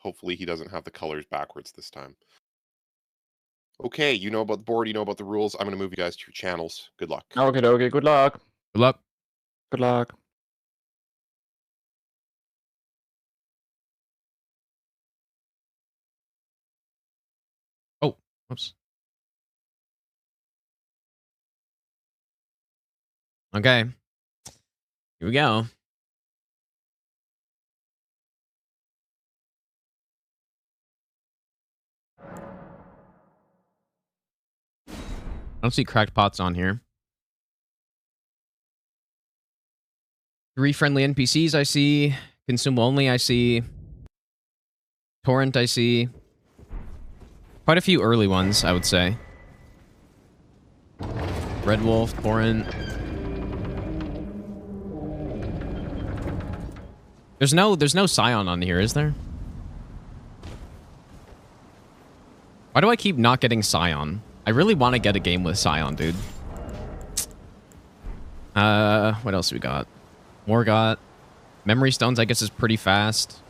Hopefully he doesn't have the colors backwards this time. Okay, you know about the board, you know about the rules. I'm going to move you guys to your channels. Good luck. Okay, good luck. Good luck. Good luck. Oh, oops. Okay. Here we go. I don't see cracked pots on here. 3 friendly NPCs I see. Consume only I see. Torrent I see. Quite a few early ones, I would say. Red Wolf, Torrent. There's no Scion on here, is there? Why do I keep not getting Scion? I really want to get a game with Scion, dude. What else we got? Morgot. Memory Stones, I guess, is pretty fast.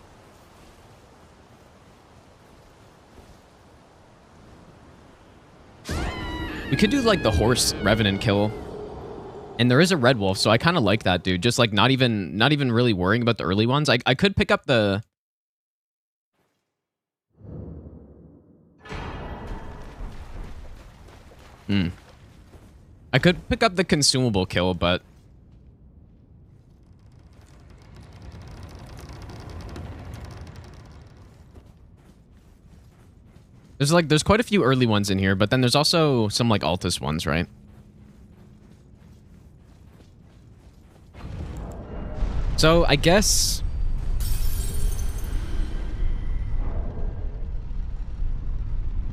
We could do, like, the Horse Revenant kill. And there is a Red Wolf, so I kind of like that, dude. Just, like, not even really worrying about the early ones. I could pick up the... I could pick up the consumable kill, but... There's quite a few early ones in here, but then there's also some, like, Altus ones, right? So, I guess...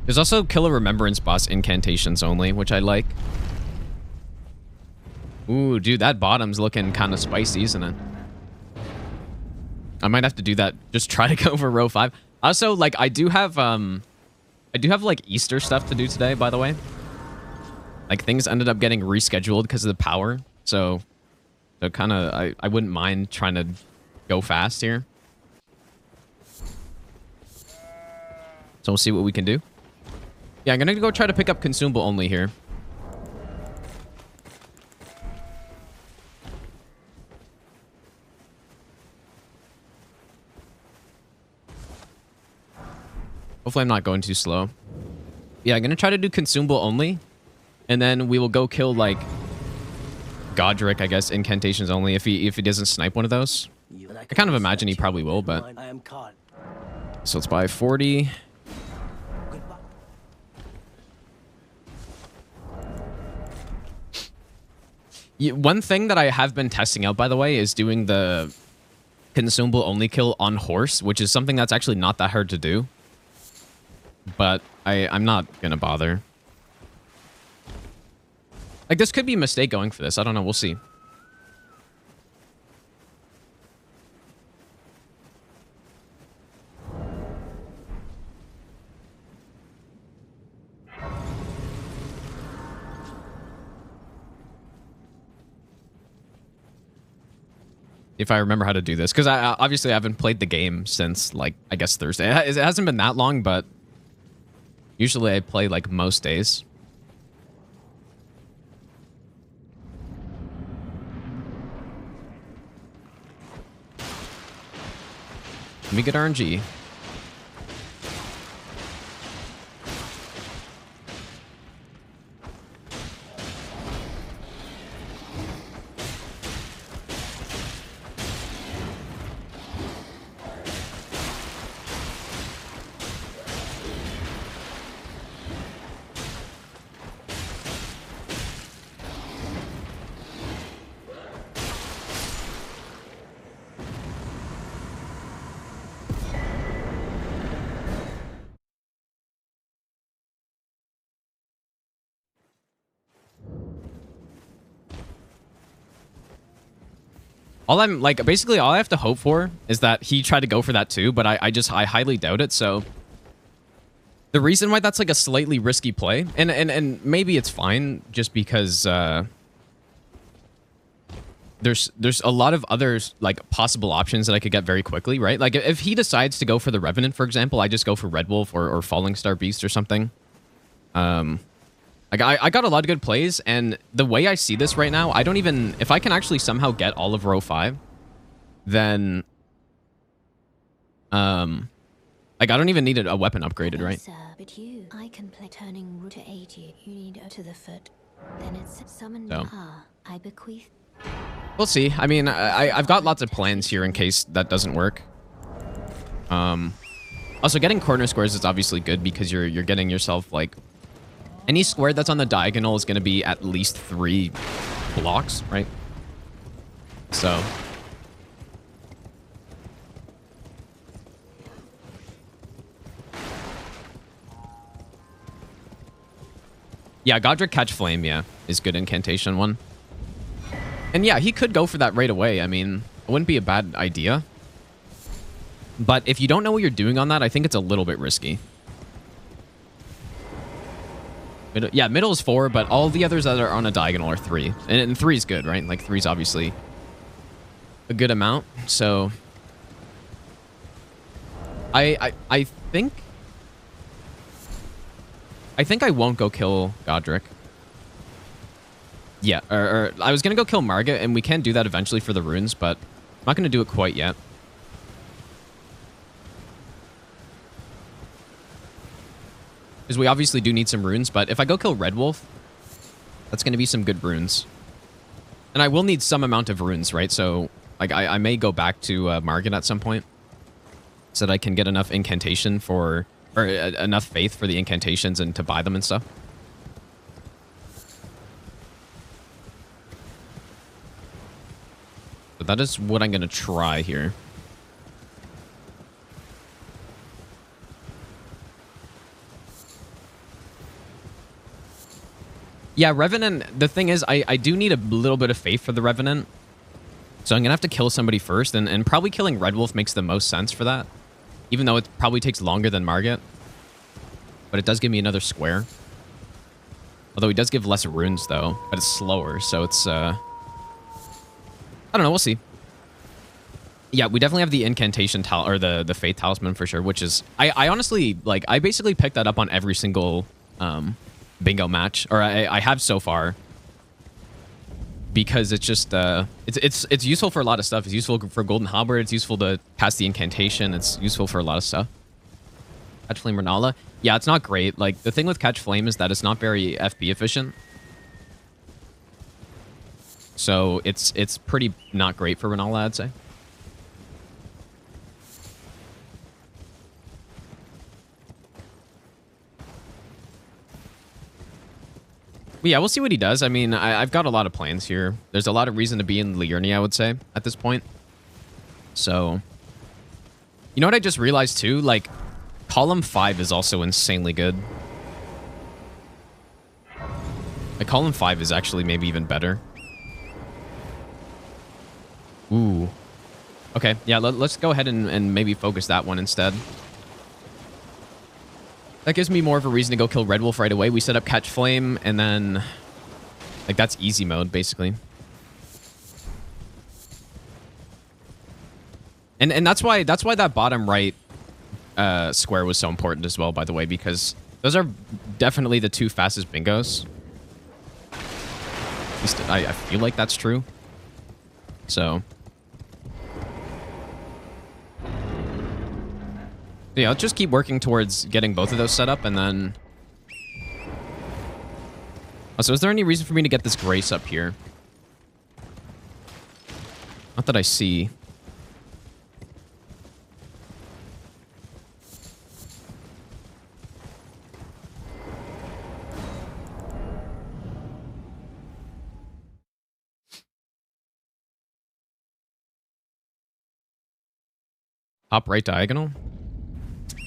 There's also Killer Remembrance boss incantations only, which I like. Ooh, dude, that bottom's looking kind of spicy, isn't it? I might have to do that. Just try to go for row 5. Also, like, I do have, like, Easter stuff to do today, by the way. Like, things ended up getting rescheduled because of the power. So kind of, I wouldn't mind trying to go fast here. So we'll see what we can do. Yeah, I'm going to go try to pick up consumable only here. Hopefully I'm not going too slow. Yeah, I'm going to try to do consumable only. And then we will go kill, like, Godric, I guess, incantations only, if he doesn't snipe one of those. I kind of imagine he probably will, but... So let's buy 40. One thing that I have been testing out, by the way, is doing the consumable only kill on horse, which is something that's actually not that hard to do. But I'm not gonna bother. Like, this could be a mistake going for this. I don't know. We'll see. If I remember how to do this, because obviously I haven't played the game since, like, I guess Thursday. It hasn't been that long, but usually I play, like, most days. Let me get RNG. Basically all I have to hope for is that he tried to go for that too, but I highly doubt it. So the reason why that's like a slightly risky play, and maybe it's fine just because there's a lot of other like possible options that I could get very quickly, right? Like if he decides to go for the Revenant, for example, I just go for Red Wolf or Falling Star Beast or something. Like I got a lot of good plays, and the way I see this right now, I don't even, if I can actually somehow get all of row 5, then like I don't even need a weapon upgraded, right? Sir, but I can play turning root to 80. You need to the foot. Then it's summon. So. I bequeath. We'll see. I mean, I've got lots of plans here in case that doesn't work. Also, getting corner squares is obviously good because you're getting yourself like any square that's on the diagonal is going to be at least 3 blocks, right? So. Yeah, Godric Catch Flame, yeah, is good incantation one. And yeah, he could go for that right away. I mean, it wouldn't be a bad idea. But if you don't know what you're doing on that, I think it's a little bit risky. Yeah, middle is 4, but all the others that are on a diagonal are 3. And 3 is good, right? Like 3 is obviously a good amount. So I think I won't go kill Godric. Yeah, or I was going to go kill Margit, and we can do that eventually for the runes, but I'm not going to do it quite yet. Because we obviously do need some runes, but if I go kill Red Wolf, that's going to be some good runes. And I will need some amount of runes, right? So like I may go back to Margit at some point so that I can get enough incantation for, or enough faith for the incantations and to buy them and stuff. So that is what I'm going to try here. Yeah, Revenant, the thing is, I do need a little bit of faith for the Revenant. So I'm going to have to kill somebody first, and probably killing Red Wolf makes the most sense for that. Even though it probably takes longer than Margit. But it does give me another square. Although he does give less runes, though. But it's slower, so it's, I don't know, we'll see. Yeah, we definitely have the incantation or the faith talisman for sure, which is... I honestly, like, I basically picked that up on every single bingo match. Or I have so far. Because it's just... It's useful for a lot of stuff. It's useful for Golden Halberd. It's useful to cast the incantation. It's useful for a lot of stuff. Catch Flame Renala. Yeah, it's not great. Like, the thing with Catch Flame is that it's not very FP efficient. So it's pretty not great for Renala, I'd say. But yeah, we'll see what he does. I mean, I've got a lot of plans here. There's a lot of reason to be in Liurnia, I would say, at this point. So, you know what I just realized too? Like, column 5 is also insanely good. Like, column 5 is actually maybe even better. Ooh. Okay, yeah, let's go ahead and maybe focus that one instead. That gives me more of a reason to go kill Red Wolf right away. We set up Catch Flame, and then... like, that's easy mode, basically. And that's why that bottom right square was so important as well, by the way, because those are definitely the 2 fastest bingos. At least I feel like that's true. So... yeah, let's just keep working towards getting both of those set up, and then... oh, so is there any reason for me to get this Grace up here? Not that I see. Top right diagonal?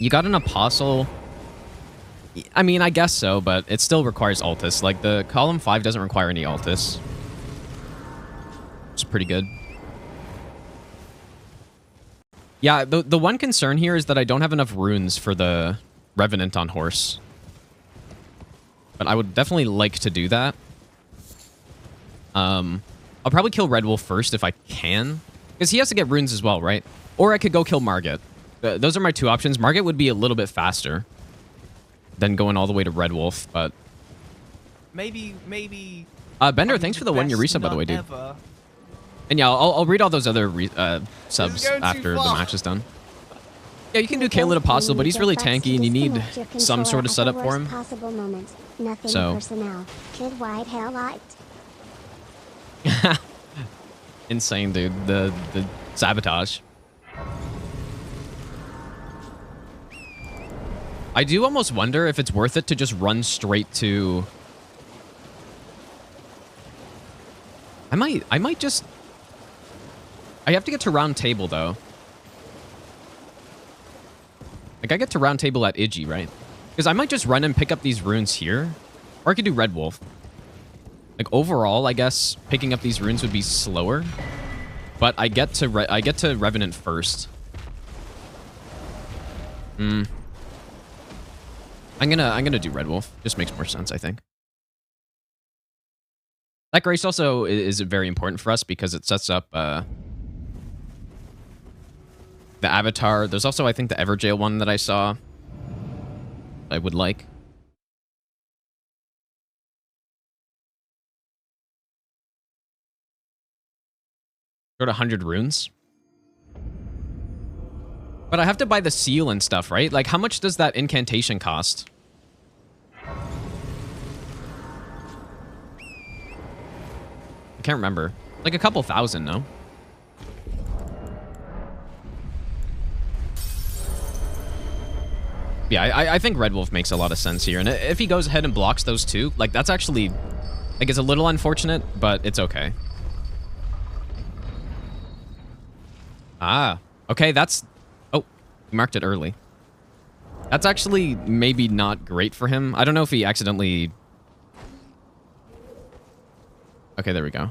You got an Apostle. I mean, I guess so, but it still requires Altus. Like, the column 5 doesn't require any Altus. It's pretty good. Yeah, the one concern here is that I don't have enough runes for the Revenant on horse. But I would definitely like to do that. I'll probably kill Red Wolf first if I can. Because he has to get runes as well, right? Or I could go kill Margit. Those are my two options. Margit would be a little bit faster than going all the way to Red Wolf, but... Maybe... Bender, thanks for the 1-year resub, by the way, dude. Ever. And yeah, I'll read all those other subs after the far. match is done. Yeah, you can do Kayla to Apostle, but he's really tanky and you need some sort of setup for him. So... Insane, dude. The sabotage. I do almost wonder if it's worth it to just run straight to... I might just... I have to get to round table, though. Like, I get to round table at Iggy, right? Because I might just run and pick up these runes here. Or I could do Red Wolf. Like, overall, I guess picking up these runes would be slower. But I get to Revenant first. I'm gonna do Red Wolf. Just makes more sense, I think. That grace also is very important for us because it sets up the avatar. There's also, I think, the Everjail one that I saw. I would like. Go to 100 runes. But I have to buy the seal and stuff, right? Like, how much does that incantation cost? I can't remember. Like a couple thousand, no? Yeah, I think Red Wolf makes a lot of sense here. And if he goes ahead and blocks those two, like, that's actually... Like, it's a little unfortunate, but it's okay. Ah, okay, that's... Oh, he marked it early. That's actually maybe not great for him. I don't know if he accidentally... Okay, there we go.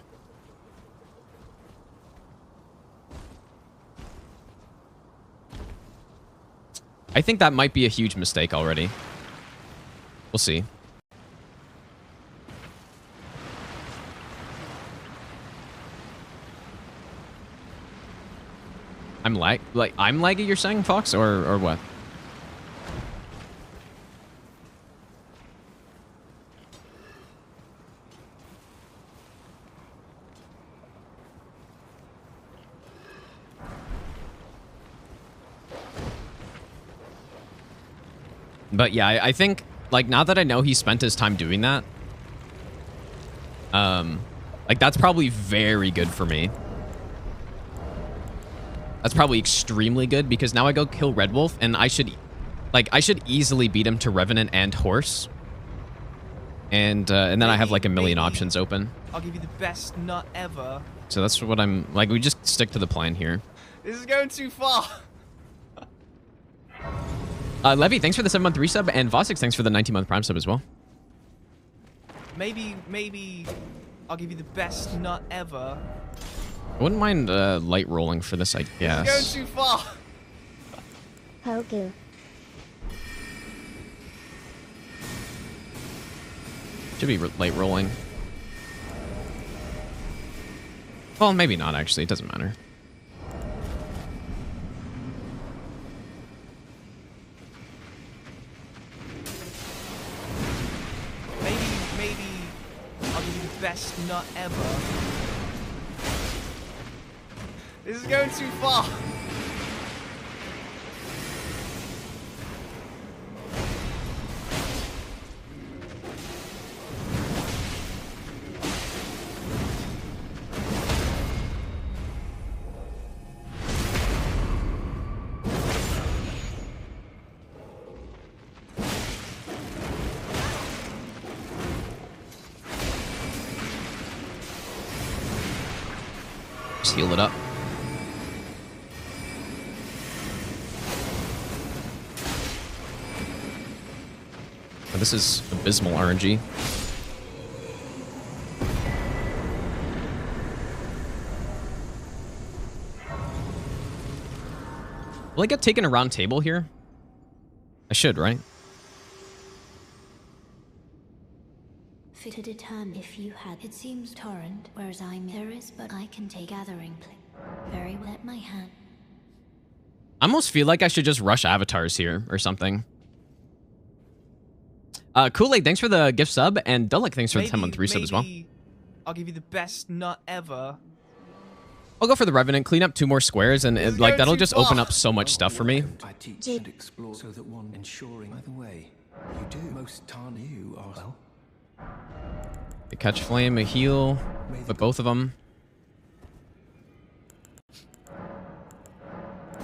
I think that might be a huge mistake already. We'll see. I'm laggy, you're saying, Fox, or what? But yeah, I think, like, now that I know he spent his time doing that, like, that's probably very good for me. That's probably extremely good, because now I go kill Red Wolf, and I should easily beat him to Revenant and Horse. And then I have, like, a million options open. I'll give you the best nut ever. So that's what I'm, like, we just stick to the plan here. This is going too far. Levy, thanks for the 7-month resub, and Vosix, thanks for the 19-month Prime sub as well. Maybe I'll give you the best nut ever. I wouldn't mind light rolling for this, I guess. This is going too far. Pogu. Should be light rolling. Well, maybe not, actually. It doesn't matter. Maybe I'll give you the best nut ever. This is going too far. Just heal it up. Oh, this is abysmal RNG. Will I get taken a round table here? I should, right? fit to determine if you had. It seems torrent, whereas there is, but I can take gathering play. Very well at my hand. I almost feel like I should just rush avatars here or something. Kool-Aid, thanks for the gift sub, and Dulek, thanks for the 10-month resub as well. I'll give you the best nut ever. I'll go for the Revenant, clean up 2 more squares, and like that'll just open up so much stuff for me. I teach and explore so that one ensuring. By the way, you do most tarn you are well. A catch flame, a heal, but both of them.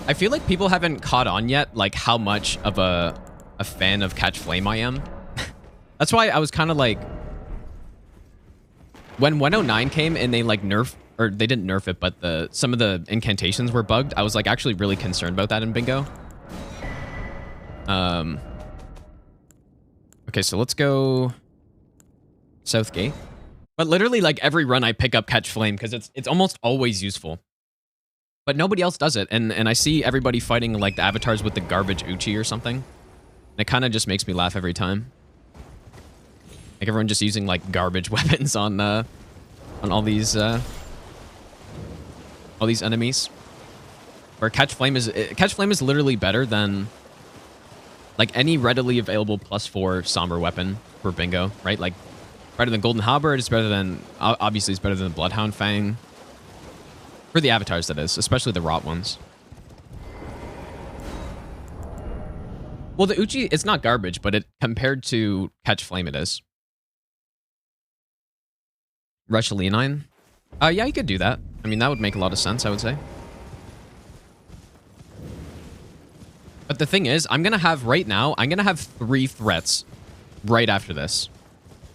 I feel like people haven't caught on yet, like how much of a fan of catch flame I am. That's why I was kind of like, when 109 came and they like nerf, or they didn't nerf it, but some of the incantations were bugged. I was like actually really concerned about that in bingo. Okay, so let's go South Gate. But literally like every run I pick up catch flame because it's almost always useful. But nobody else does it, and I see everybody fighting like the avatars with the garbage Uchi or something. And it kind of just makes me laugh every time. Like everyone just using like garbage weapons on all these enemies. Where catch flame is literally better than like any readily available +4 somber weapon for bingo, right? Like better than Golden Halberd, it's better than obviously it's better than Bloodhound Fang. For the avatars, that is, especially the rot ones. Well, the Uchi, it's not garbage, but it compared to catch flame, it is. Rush Leonine? Yeah, you could do that. I mean, that would make a lot of sense, I would say. But the thing is, I'm going to have, right now, I'm going to have 3 threats right after this.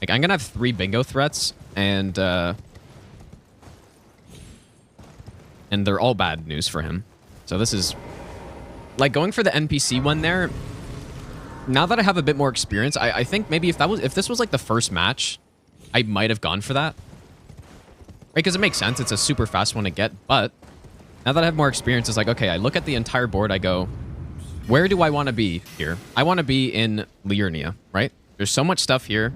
Like, I'm going to have 3 bingo threats, and they're all bad news for him. So this is... Like, going for the NPC one there, now that I have a bit more experience, I think maybe if this was, like, the first match, I might have gone for that. Right, because it makes sense. It's a super fast one to get, but now that I have more experience, it's like, okay, I look at the entire board, I go, where do I want to be here? I want to be in Liurnia, right? There's so much stuff here.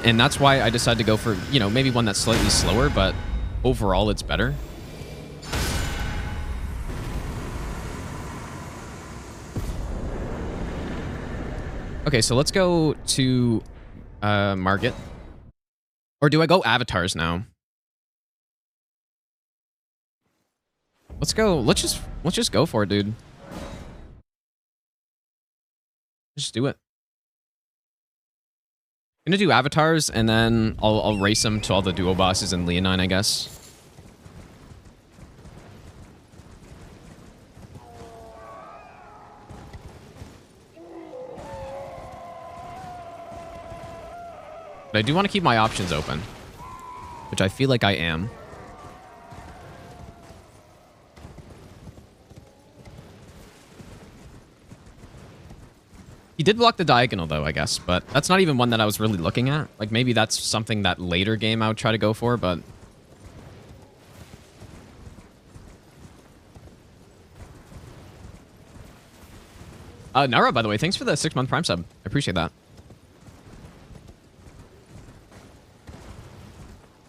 And that's why I decided to go for, you know, maybe one that's slightly slower, but overall it's better. Okay, so let's go to Margit. Or do I go avatars now? Let's go. Let's just go for it, dude. Just do it. I'm gonna do avatars, and then I'll race them to all the duo bosses in Leonine, I guess. But I do want to keep my options open, which I feel like I am. He did block the diagonal, though, I guess, but that's not even one that I was really looking at. Like, maybe that's something that later game I would try to go for, but... Nara, by the way, thanks for the 6-month Prime sub. I appreciate that.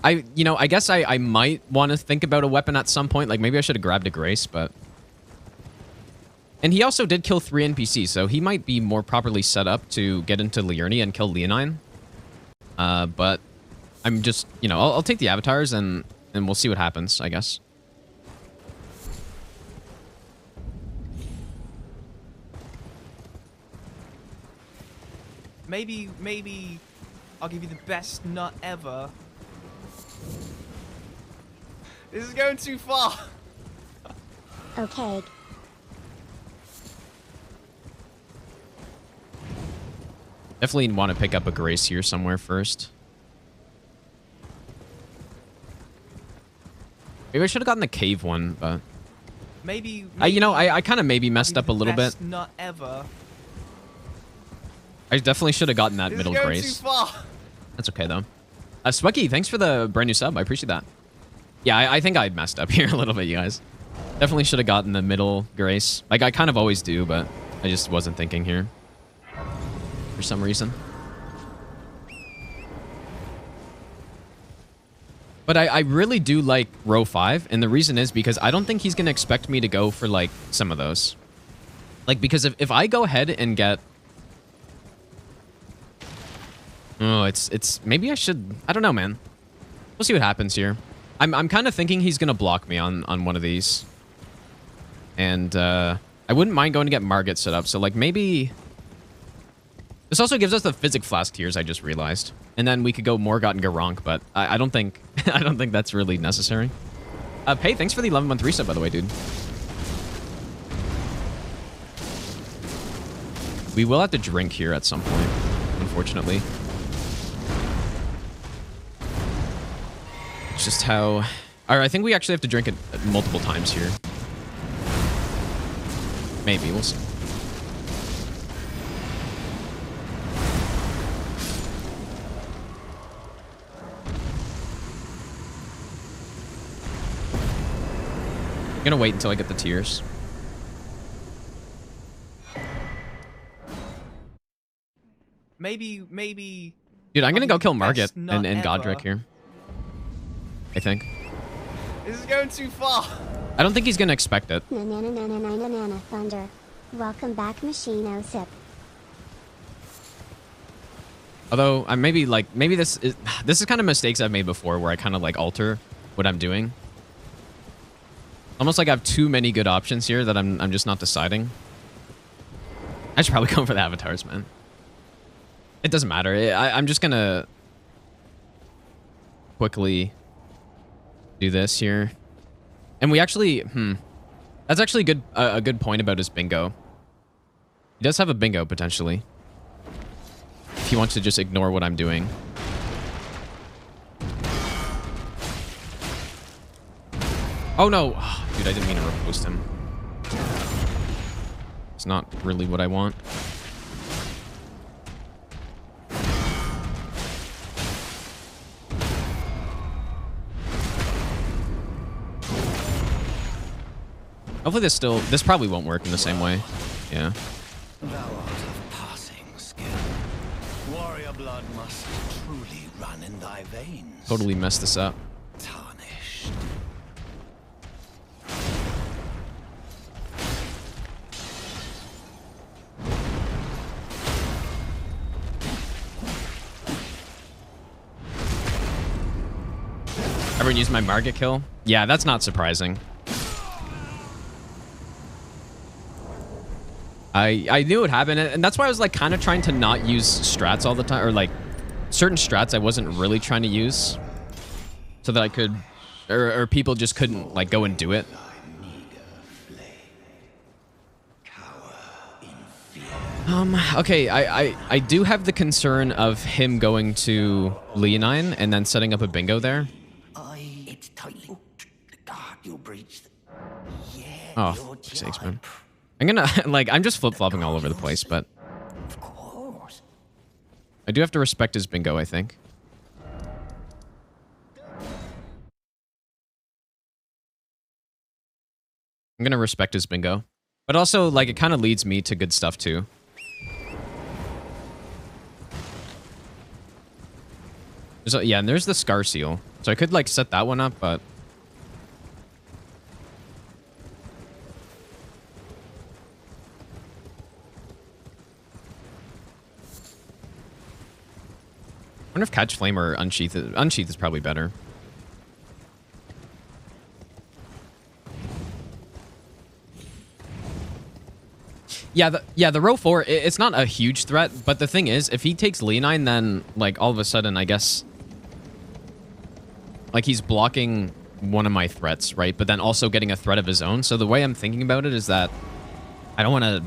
I guess I might want to think about a weapon at some point. Like, maybe I should have grabbed a Grace, but... And he also did kill 3 NPCs, so he might be more properly set up to get into Liurnia and kill Leonine. But I'm just, I'll take the avatars and we'll see what happens, I guess. Maybe I'll give you the best nut ever. This is going too far. Okay. Definitely want to pick up a Grace here somewhere first. Maybe I should have gotten the cave one, but... Maybe I kind of maybe messed up a little bit. Nut ever. I definitely should have gotten that middle This is Grace. going too far. That's okay, though. Swucky, thanks for the brand new sub. I appreciate that. Yeah, I think I messed up here a little bit, you guys. Definitely should have gotten the middle Grace. Like, I kind of always do, but I just wasn't thinking here. for some reason. But I really do like row 5, and the reason is because I don't think he's going to expect me to go for, like, some of those. Like, because if I go ahead and get... Oh, it's... Maybe I should... I don't know, man. We'll see what happens here. I'm kind of thinking he's going to block me on one of these. And, I wouldn't mind going to get Margit set up, so, like, maybe... This also gives us the Physic Flask tiers, I just realized. And then we could go Morgott and Garank, but I don't think I don't think that's really necessary. Pay, thanks for the 11-month reset, by the way, dude. We will have to drink here at some point, unfortunately. It's just how... Alright, I think we actually have to drink it multiple times here. Maybe, we'll see. I'm gonna wait until I get the tiers. Maybe. Dude, I'm gonna go kill Margit Best nut and ever. Godric here. I think. This is going too far. I don't think he's gonna expect it. Na Thunder. Welcome back, Machino Sip. Although I maybe this is kind of mistakes I've made before where I kind of like alter what I'm doing. Almost like I have too many good options here that I'm just not deciding. I should probably go for the avatars, man. It doesn't matter. I'm just gonna quickly do this here. And we actually, that's actually a good point about his bingo. He does have a bingo potentially. If he wants to just ignore what I'm doing. Oh no! Oh, dude, I didn't mean to repost him. It's not really what I want. Hopefully this probably won't work in the same way. Yeah. Thou art of passing skill. Warrior blood must truly run in thy veins. Totally messed this up. Tarnished. Everyone used my Margit kill? Yeah, that's not surprising. I knew it would happen, and that's why I was like kind of trying to not use strats all the time, or like certain strats I wasn't really trying to use, so that I could, or people just couldn't like go and do it. Okay, I do have the concern of him going to Leonine and then setting up a bingo there. It's tightly. God, you'll breach. Yeah. Oh, for fuck's sakes, man. I'm gonna, like, I'm just flip-flopping all over the place, but Of course. I do have to respect his bingo, I think. I'm gonna respect his bingo. But also, like, it kind of leads me to good stuff, too. Yeah, and there's the Scar Seal. So I could, like, set that one up, but... I wonder if Catch Flame or Unsheath. Unsheath is probably better. Yeah, the row 4, it's not a huge threat, but the thing is, if he takes Leonine, then, like, all of a sudden, I guess... Like, he's blocking one of my threats, right? But then also getting a threat of his own. So the way I'm thinking about it is that I don't want to...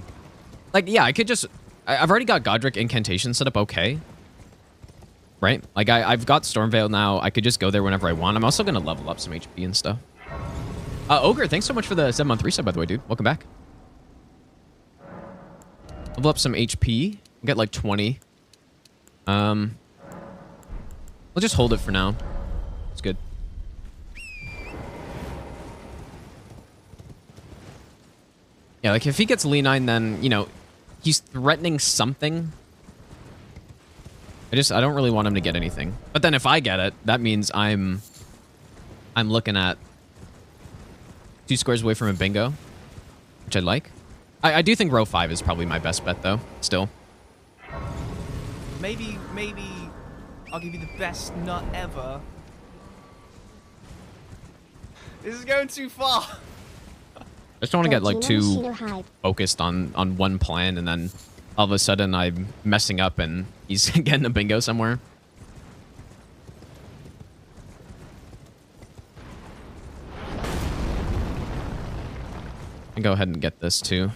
Like, yeah, I could just... I've already got Godric Incantation set up okay. Right? Like, I've got Stormveil now. I could just go there whenever I want. I'm also going to level up some HP and stuff. Ogre, thanks so much for the 7-month reset, by the way, dude. Welcome back. Level up some HP. Get, like, 20. We'll just hold it for now. It's good. Yeah, like, if he gets Leonine, then, you know, he's threatening something. I don't really want him to get anything. But then if I get it, that means I'm looking at 2 squares away from a bingo, which I like. I do think row 5 is probably my best bet though, still. Maybe I'll give you the best nut ever. This is going too far. I just don't want to get like too Hype. focused on one plan and then all of a sudden I'm messing up and he's getting a bingo somewhere. I can go ahead and get this too.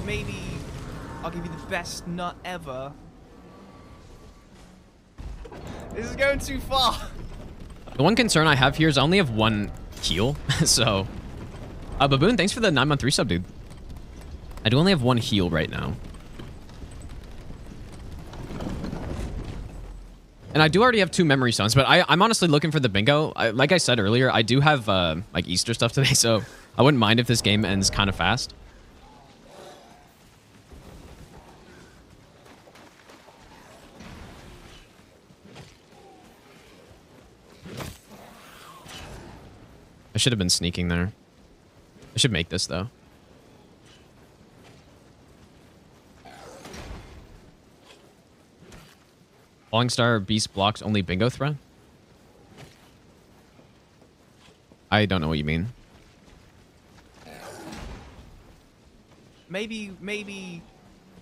Maybe I'll give you the best nut ever. This is going too far. The one concern I have here is I only have 1 heal. So, Baboon, thanks for the 9-month resub, dude. I do only have 1 heal right now. And I do already have 2 memory stones, but I'm honestly looking for the bingo. Like I said earlier, I do have like Easter stuff today, so I wouldn't mind if this game ends kind of fast. I should have been sneaking there. I should make this, though. Falling Star Beast blocks only bingo threat? I don't know what you mean. Maybe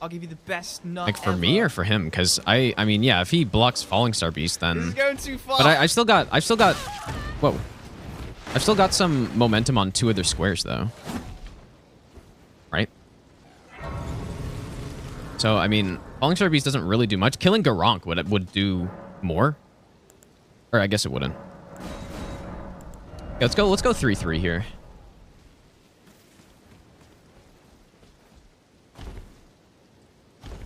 I'll give you the best nut Like for ever. me or for him? Because I mean, yeah, if he blocks Falling Star Beast, then... This is going too far. But I've still got... Whoa. I've still got some momentum on 2 other squares, though. Right? So, I mean, Falling Star Beast doesn't really do much. Killing Garank would do more. Or I guess it wouldn't. Yeah, let's go 3-3 here.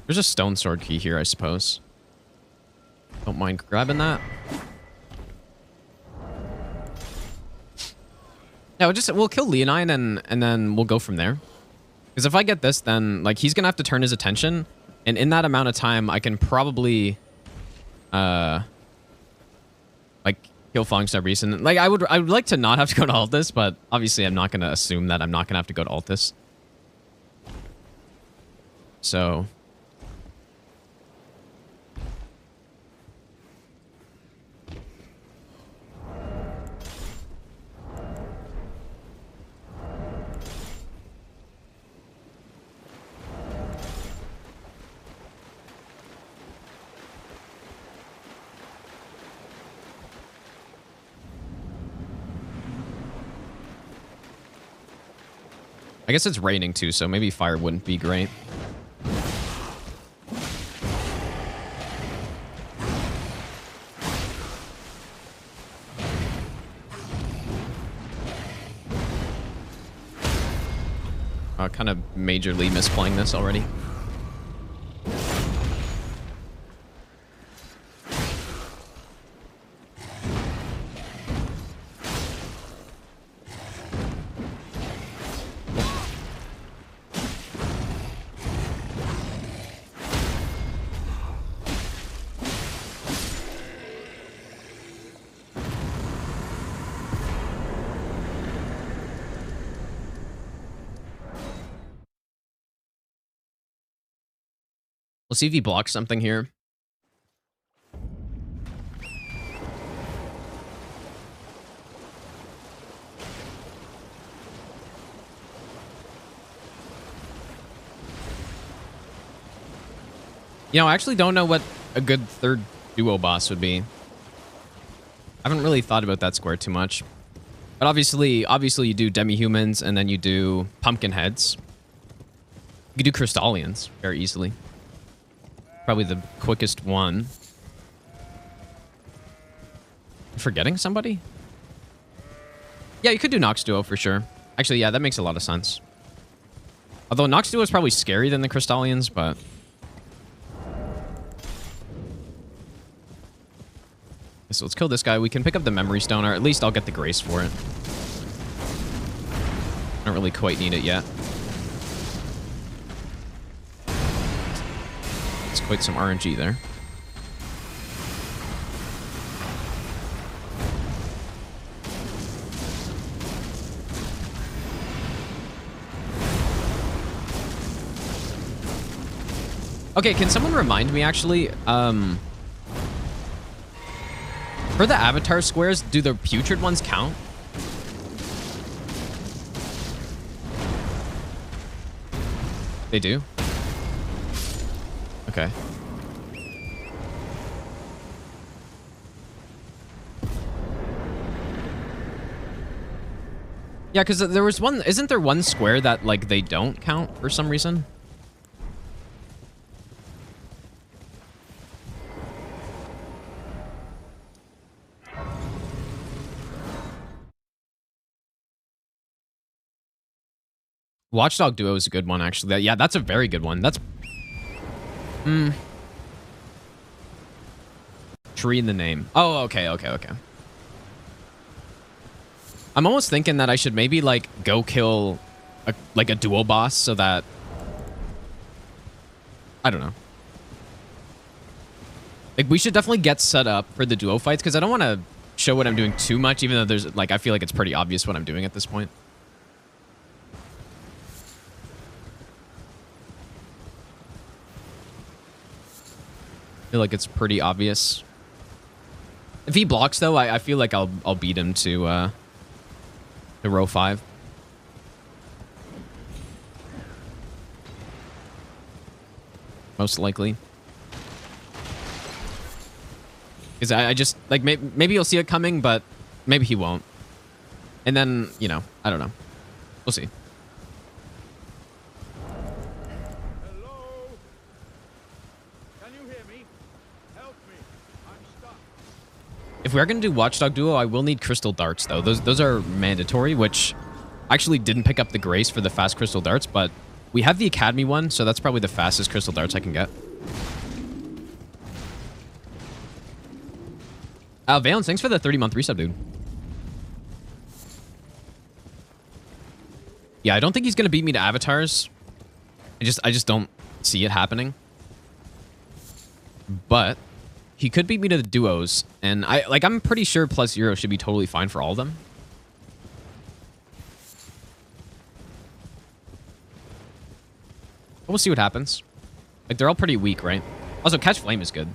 There's a stone sword key here, I suppose. Don't mind grabbing that. Yeah, we'll kill Leonine and then we'll go from there. Because if I get this, then like he's gonna have to turn his attention, and in that amount of time, I can probably like kill Falling Star Beast. And like I would like to not have to go to Altus, but obviously I'm not gonna assume that I'm not gonna have to go to Altus. So. I guess it's raining too, so maybe fire wouldn't be great. Kind of majorly misplaying this already. We'll see if he blocks something here. You know, I actually don't know what a good third duo boss would be. I haven't really thought about that square too much. But obviously you do demi-humans and then you do pumpkin heads. You could do Crystallians very easily. Probably the quickest one. Forgetting somebody? Yeah, you could do Nox Duo for sure. Actually, yeah, that makes a lot of sense. Although Nox Duo is probably scarier than the Crystallians, but... So let's kill this guy. We can pick up the Memory Stone, or at least I'll get the Grace for it. I don't really quite need it yet. It's quite some RNG there. Okay, can someone remind me actually, for the avatar squares, do the putrid ones count? They do? Okay. Yeah, because there was one, isn't there one square that, like, they don't count for some reason? Watchdog Duo is a good one, actually. Yeah, that's a very good one. That's... Tree in the name. Oh, okay. I'm almost thinking that I should maybe, like, go kill, a duo boss so that... I don't know. Like, we should definitely get set up for the duo fights, because I don't want to show what I'm doing too much, even though there's, like, I feel like it's pretty obvious what I'm doing at this point. I feel like it's pretty obvious. If he blocks, though, I feel like I'll beat him to row 5. Most likely. Because I just, like, maybe you'll see it coming, but maybe he won't. And then, you know, I don't know. We'll see. If we are going to do Watchdog Duo, I will need Crystal Darts, though. Those are mandatory, which I actually didn't pick up the Grace for the fast Crystal Darts, but we have the Academy one, so that's probably the fastest Crystal Darts I can get. Valence, thanks for the 30-month resub, dude. Yeah, I don't think he's going to beat me to Avatars. I just don't see it happening. But... he could beat me to the duos, and I'm pretty sure +0 should be totally fine for all of them. But we'll see what happens. Like, they're all pretty weak, right? Also, Catch Flame is good.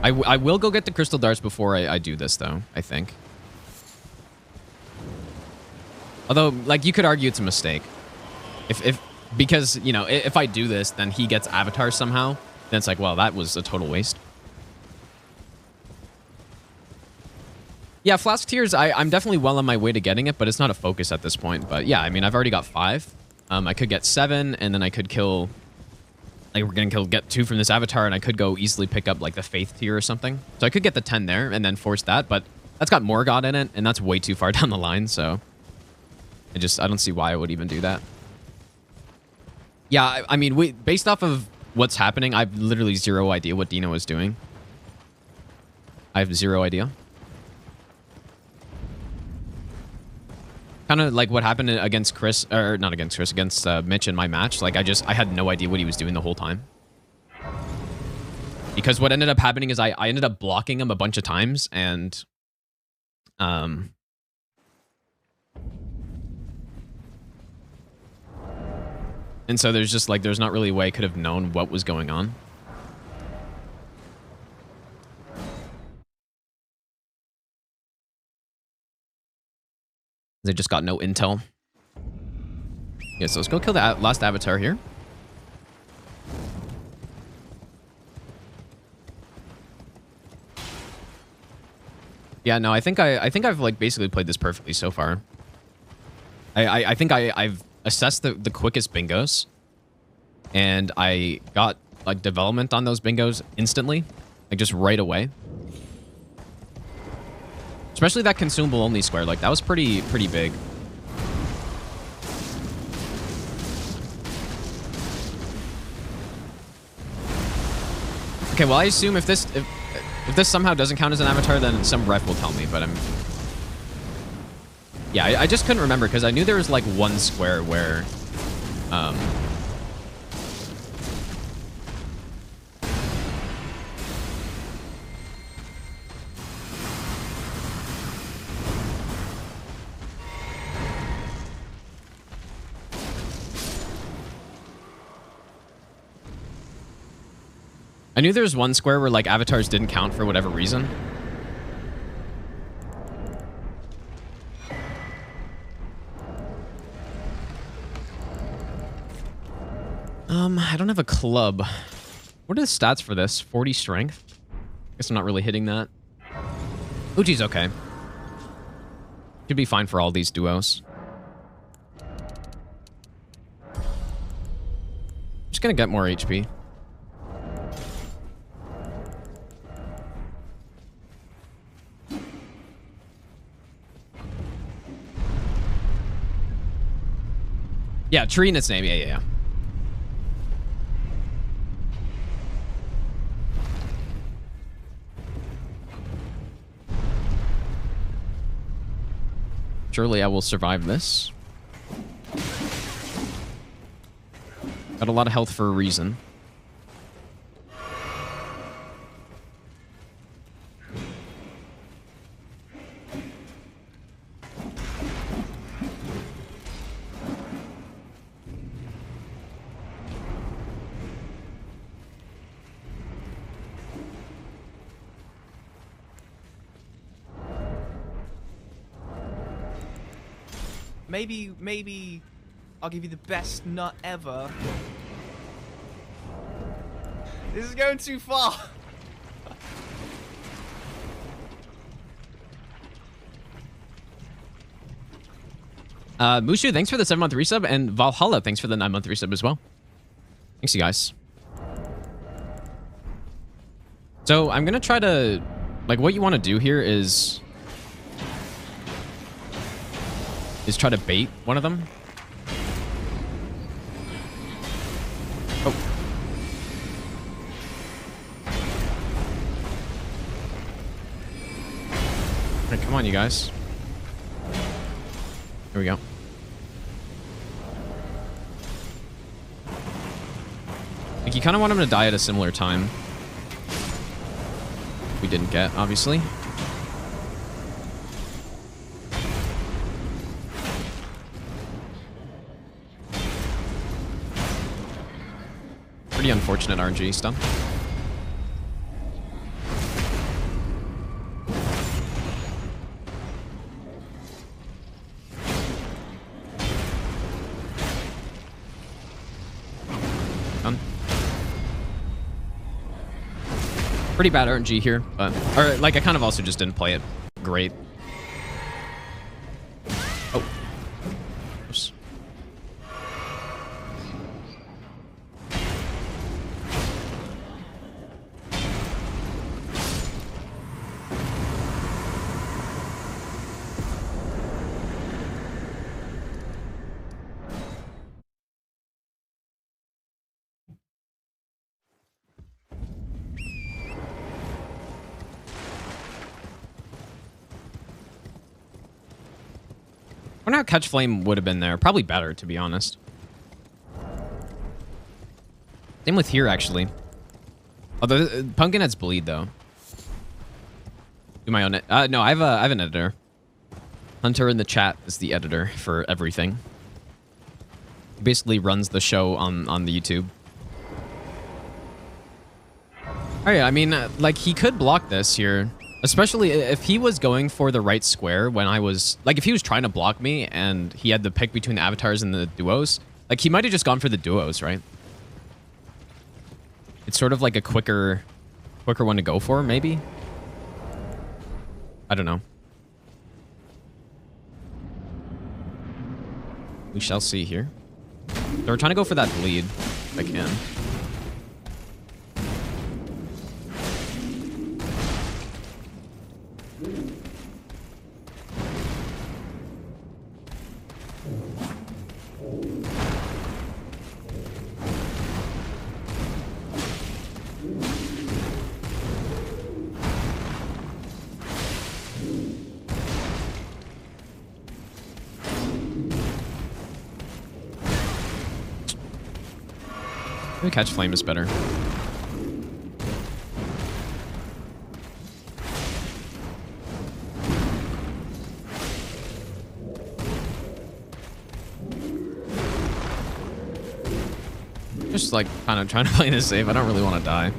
I will go get the Crystal Darts before I do this, though, I think. Although, like, you could argue it's a mistake. Because, you know, if I do this, then he gets Avatar somehow. Then it's like, well, that was a total waste. Yeah, Flask Tears, I'm definitely well on my way to getting it, but it's not a focus at this point. But yeah, I mean, I've already got 5. I could get 7, and then I could kill... like, we're going to get 2 from this Avatar, and I could go easily pick up, like, the Faith tier or something. So I could get the 10 there, and then force that, but that's got Morgott in it, and that's way too far down the line, so... I don't see why I would even do that. Yeah, I mean, based off of what's happening, I have literally zero idea what Dino is doing. I have zero idea. Kind of like what happened against Chris, or not against Chris, against Mitch in my match. Like, I had no idea what he was doing the whole time. Because what ended up happening is I ended up blocking him a bunch of times, and... and so there's just, like, there's not really a way I could have known what was going on. They just got no intel. Yeah, so let's go kill the last Avatar here. Yeah, no, I think I've, like, basically played this perfectly so far. I think I've assessed the quickest bingos, and I got like development on those bingos instantly, like just right away. Especially that consumable only square, like that was pretty big. Okay, well I assume if this somehow doesn't count as an avatar, then some ref will tell me, but yeah, I just couldn't remember because I knew there was like one square where I knew there was one square where like avatars didn't count for whatever reason. I don't have a club. What are the stats for this? 40 strength? Guess I'm not really hitting that. Uchi's okay. Should be fine for all these duos. Just gonna get more HP. Yeah, tree in its name. Yeah. Surely I will survive this. Got a lot of health for a reason. Maybe I'll give you the best nut ever. This is going too far. Mushu, thanks for the 7-month resub, and Valhalla, thanks for the 9-month resub as well. Thanks, you guys. So I'm gonna try to, like, what you want to do here is try to bait one of them. Oh. Alright, come on, you guys. Here we go. Like, you kind of want him to die at a similar time. We didn't get, obviously. Pretty unfortunate RNG stun. Done. Pretty bad RNG here, but or like I kind of also just didn't play it great. Oh. Oops. I wonder how Catch Flame would have been there. Probably better, to be honest. Same with here, actually. Although Pumpkinhead's bleed, though. Do my own it. No, I have an editor. Hunter in the chat is the editor for everything. He basically runs the show on the YouTube. Oh yeah, I mean, like, he could block this here. Especially if he was going for the right square when I was... Like, if he was trying to block me and he had the pick between the avatars and the duos, like, he might have just gone for the duos, right? It's sort of like a quicker one to go for, maybe? I don't know. We shall see here. So we're trying to go for that bleed, if I can. Maybe catch flame is better. Just like kind of trying to play this safe. I don't really want to die.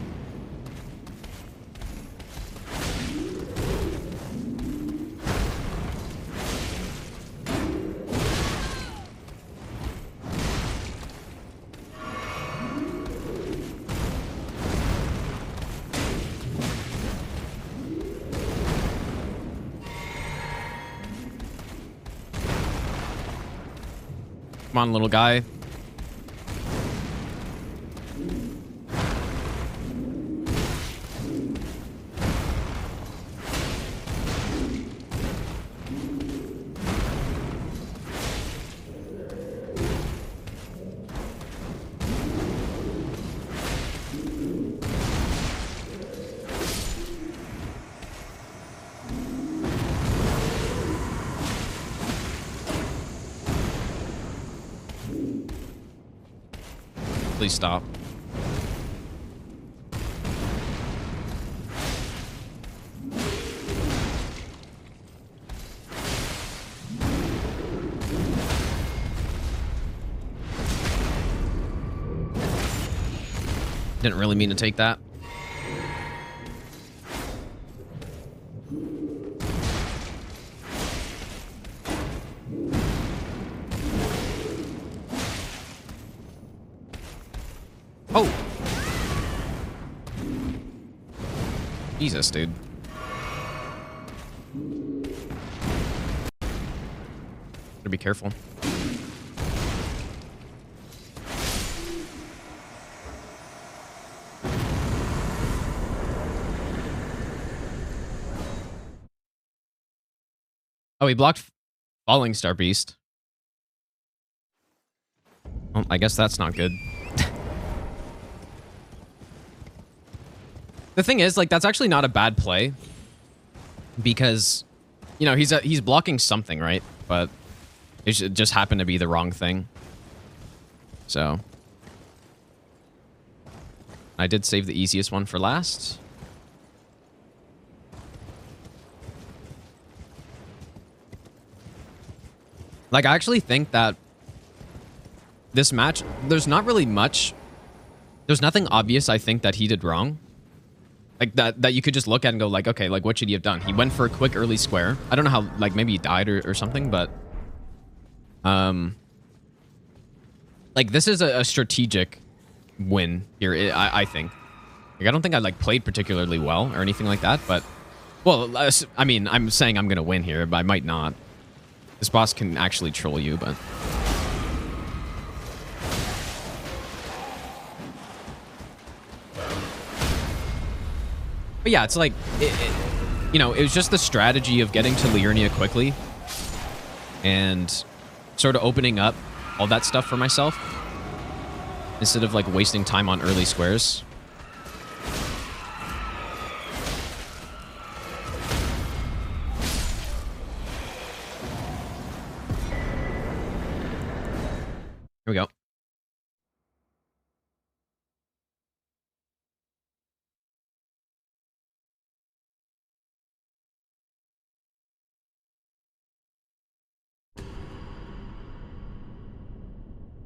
Come on, little guy. Please stop. Didn't really mean to take that. Oh! Jesus, dude. Better be careful. Oh, he blocked Falling Star Beast. Well, I guess that's not good. The thing is, like, that's actually not a bad play. Because, you know, he's blocking something, right? But it just happened to be the wrong thing. So. I did save the easiest one for last. Like, I actually think that this match, there's not really much. There's nothing obvious, I think, that he did wrong. Like, that you could just look at and go, like, okay, like, what should he have done? He went for a quick early square. I don't know how, like, maybe he died or something, but... Like, this is a strategic win here, I think. Like, I don't think I, like, played particularly well or anything like that, but... Well, I mean, I'm saying I'm gonna win here, but I might not. This boss can actually troll you, but... But yeah, it's like, you know, it was just the strategy of getting to Liurnia quickly and sort of opening up all that stuff for myself instead of like wasting time on early squares. Here we go.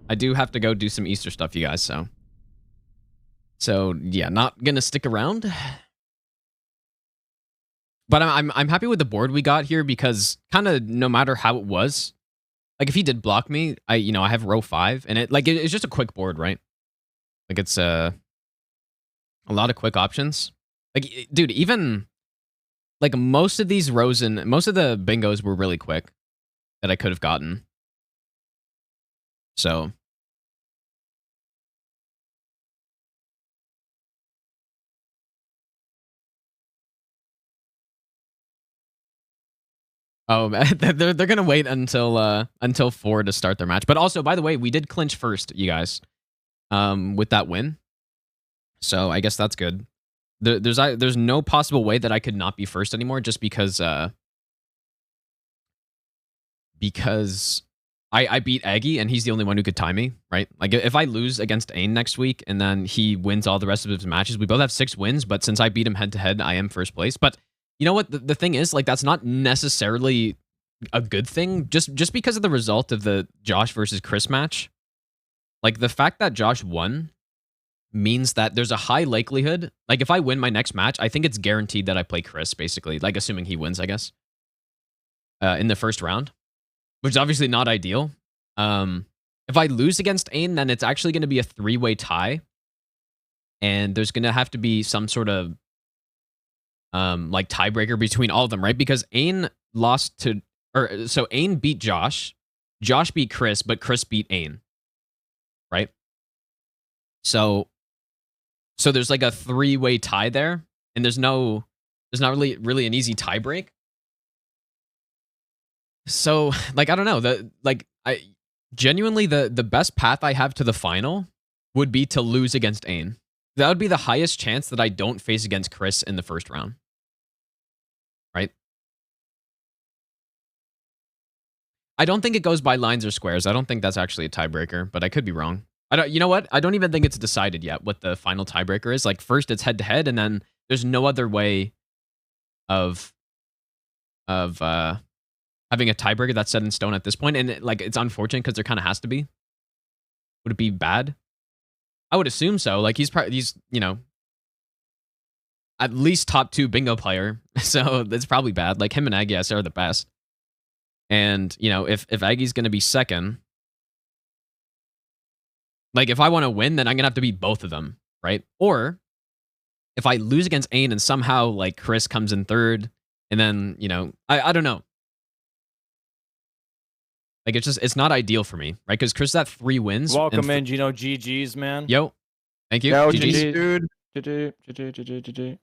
I do have to go do some Easter stuff, you guys, so yeah, not gonna stick around. But I'm happy with the board we got here because kind of no matter how it was, like if he did block me, I have row 5 and it's just a quick board, right? Like it's a lot of quick options. Like, dude, even like most of these rows and most of the bingos were really quick that I could have gotten. So oh, they're gonna wait until 4 to start their match. But also, by the way, we did clinch first, you guys, with that win. So I guess that's good. There's no possible way that I could not be first anymore, just because I beat Aggie and he's the only one who could tie me, right? Like if I lose against Ain next week and then he wins all the rest of his matches, we both have 6 wins. But since I beat him head to head, I am first place. But you know what? The thing is, like, that's not necessarily a good thing. Just because of the result of the Josh versus Chris match, like the fact that Josh won means that there's a high likelihood. Like if I win my next match, I think it's guaranteed that I play Chris, basically. Like assuming he wins, I guess, in the first round, which is obviously not ideal. If I lose against Ain, then it's actually going to be a 3-way tie, and there's going to have to be some sort of like tiebreaker between all of them, right? Because Ain lost to, or so Ain beat Josh, Josh beat Chris, but Chris beat Ain, right? So there's like a 3-way tie there, and there's not really an easy tie break. So like I don't know, I genuinely the best path I have to the final would be to lose against Ain. That would be the highest chance that I don't face against Chris in the first round. Right? I don't think it goes by lines or squares. I don't think that's actually a tiebreaker, but I could be wrong. You know what? I don't even think it's decided yet what the final tiebreaker is. Like first it's head to head, and then there's no other way of having a tiebreaker that's set in stone at this point. And it's unfortunate because there kind of has to be. Would it be bad? I would assume so. Like he's at least top 2 bingo player, so that's probably bad. Like him and Aggie are the best. And if Aggie's gonna be second, like if I want to win, then I'm gonna have to beat both of them, right? Or if I lose against Ain and somehow like Chris comes in third, and then I don't know. Like it's not ideal for me, right? Because Chris had 3 wins. Welcome in, GG's, man. Yo, thank you. Yo, GG's. dude. GG.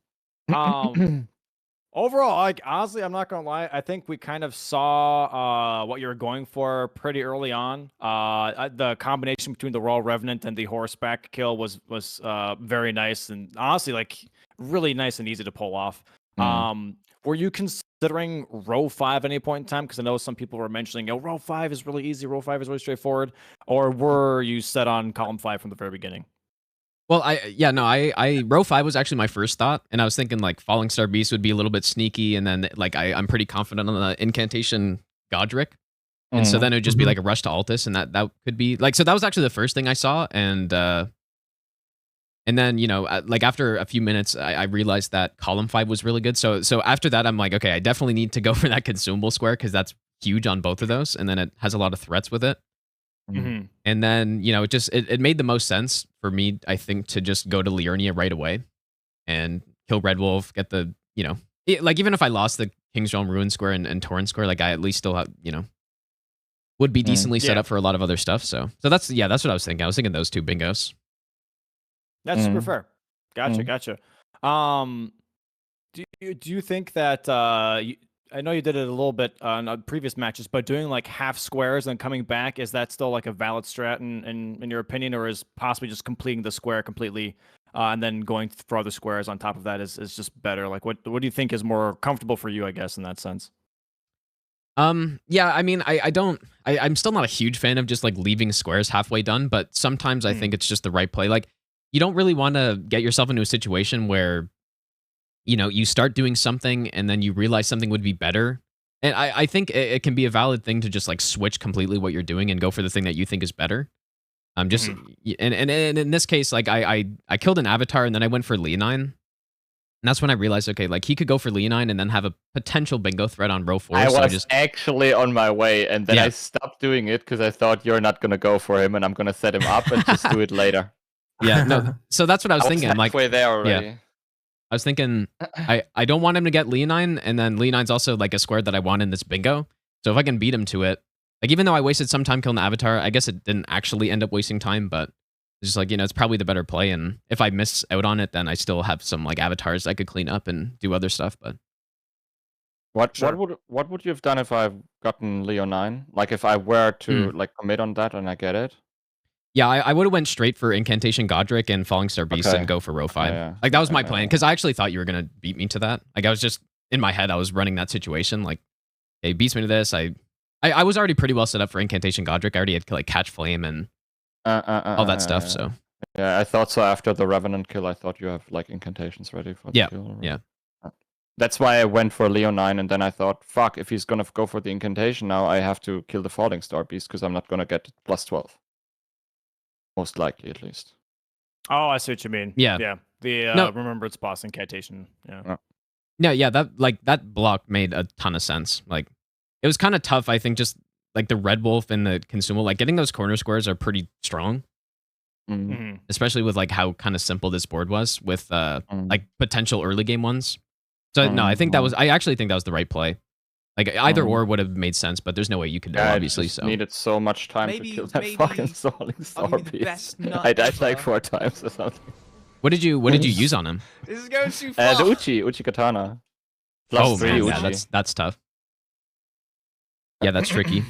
Overall, like honestly, I'm not gonna lie. I think we kind of saw what you were going for pretty early on. The combination between the Royal Revenant and the horseback kill was very nice, and honestly, like really nice and easy to pull off. Were you considering row 5 at any point in time? Because I know some people were mentioning, row 5 is really easy, row 5 is really straightforward. Or were you set on column 5 from the very beginning? Well, I row 5 was actually my first thought, and I was thinking like Falling Star Beast would be a little bit sneaky, and then like I'm pretty confident on the incantation Godric, and so then it would just be like a rush to Altus, and that could be like, so that was actually the first thing I saw, and then like after a few minutes I realized that column 5 was really good, so after that I'm like, okay, I definitely need to go for that consumable square because that's huge on both of those, and then it has a lot of threats with it. And then it made the most sense for me, I think, to just go to Liurnia right away and kill Red Wolf, get the like, even if I lost the King's Realm Ruin Square and Torrent Square, like I at least still have would be decently set up for a lot of other stuff. So that's what I was thinking. I was thinking those 2 bingos. That's super fair. Gotcha. Do you think that I know you did it a little bit on previous matches, but doing like half squares and coming back, is that still like a valid strat in your opinion, or is possibly just completing the square completely and then going for other squares on top of that is just better? Like what do you think is more comfortable for you, I guess, in that sense? Yeah, I mean, I'm still not a huge fan of just like leaving squares halfway done, but sometimes I think it's just the right play. Like you don't really want to get yourself into a situation where you start doing something and then you realize something would be better. And I think it can be a valid thing to just like switch completely what you're doing and go for the thing that you think is better. And in this case, like I killed an avatar and then I went for Leonine. And that's when I realized, okay, like he could go for Leonine and then have a potential bingo threat on row 4. I was actually on my way, and then I stopped doing it because I thought you're not going to go for him and I'm going to set him up and just do it later. Yeah, no. So that's what I was thinking. I'm like, halfway there already. Yeah. I was thinking, I don't want him to get Leonine, and then Leonine's also like a square that I want in this bingo. So if I can beat him to it, Like, even though I wasted some time killing the Avatar, I guess it didn't actually end up wasting time, but it's just like, it's probably the better play, and if I miss out on it, then I still have some, like, Avatars I could clean up and do other stuff, but... What would you have done if I've gotten Leo 9? Like, if I were to, like, commit on that and I get it? Yeah, I would have went straight for Incantation Godric and Falling Star Beast and go for row 5. Yeah. Like, that was my plan, because I actually thought you were going to beat me to that. Like, I was just, in my head, I was running that situation. Like, hey, beats me to this. I was already pretty well set up for Incantation Godric. I already had, like, Catch Flame and all that stuff, so... Yeah, I thought so after the Revenant kill. I thought you have, like, Incantations ready for the kill. Yeah. That's why I went for Leo 9, and then I thought, fuck, if he's gonna go for the Incantation now, I have to kill the Falling Star Beast, because I'm not gonna get plus 12. Most likely, at least. Oh, I see what you mean. Yeah. The No. Remembrance boss incantation. Yeah. Yeah, that block made a ton of sense. Like, it was kind of tough, I think, just, like, the Red Wolf and the Consumable. Like, getting those corner squares are pretty strong. Mm-hmm. Especially with, like, how kind of simple this board was with, like, potential early game ones. So, no, I actually think that was the right play. Like, either or would have made sense, but there's no way you could do, obviously. I just so needed so much time to kill that fucking Falling Star Beast. I died like 4 times or something. What did you use on him? This is going too far. The Uchi Katana. Plus 3 man, Uchi. yeah, that's tough. Yeah, that's tricky.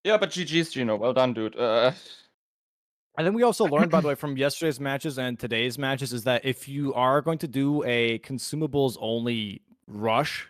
Yeah, but GG's, Gino. Well done, dude. And then we also learned, by the way, from yesterday's matches and today's matches, is that if you are going to do a consumables only rush,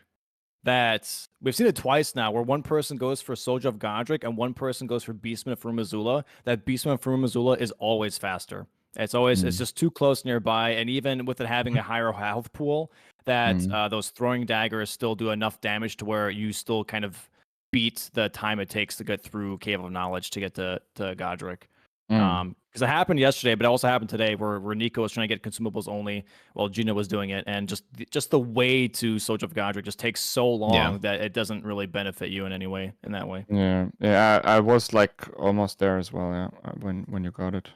that we've seen it twice now, where one person goes for Soldier of Godric and one person goes for Beastman of Furumazula, that Beastman of Furumazula is always faster. It's always it's just too close nearby, and even with it having a higher health pool, that those throwing daggers still do enough damage to where you still kind of beat the time it takes to get through Cave of Knowledge to get to Godric. Because it happened yesterday, but it also happened today, where Nico was trying to get consumables only while Gina was doing it, and just the way to Soldier of Godric just takes so long that it doesn't really benefit you in any way in that way. Yeah. I was like almost there as well. Yeah, when you got it.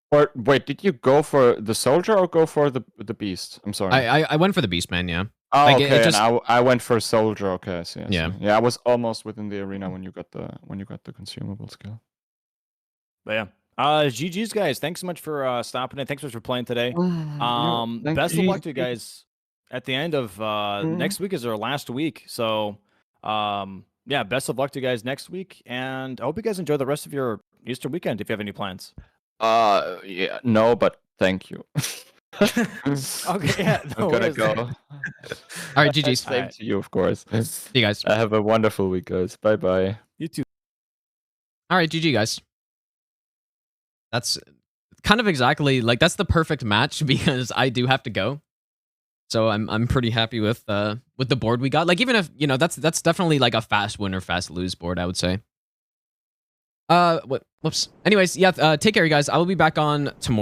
Or wait, did you go for the Soldier or go for the Beast? I'm sorry. I went for the Beastman, yeah. Oh, like, okay. it just... And I went for Soldier. Okay, I see. Yeah. Yeah, I was almost within the arena when you got the consumable skill. But yeah. GG's guys, thanks so much for stopping in. Thanks so much for playing today. Best of luck to you guys at the end of next week is our last week. So yeah, best of luck to you guys next week, and I hope you guys enjoy the rest of your Easter weekend if you have any plans. Yeah, no, but thank you. Okay, yeah, I'm gonna go. All right, GG's. Same to you, of course. See you guys. Have a wonderful week, guys. Bye. You too. All right, GG, guys. That's kind of exactly like that's the perfect match because I do have to go. So I'm pretty happy with the board we got. Like, even if, that's definitely like a fast win or fast lose board, I would say. Whoops. Anyways, yeah, take care, you guys. I will be back on tomorrow.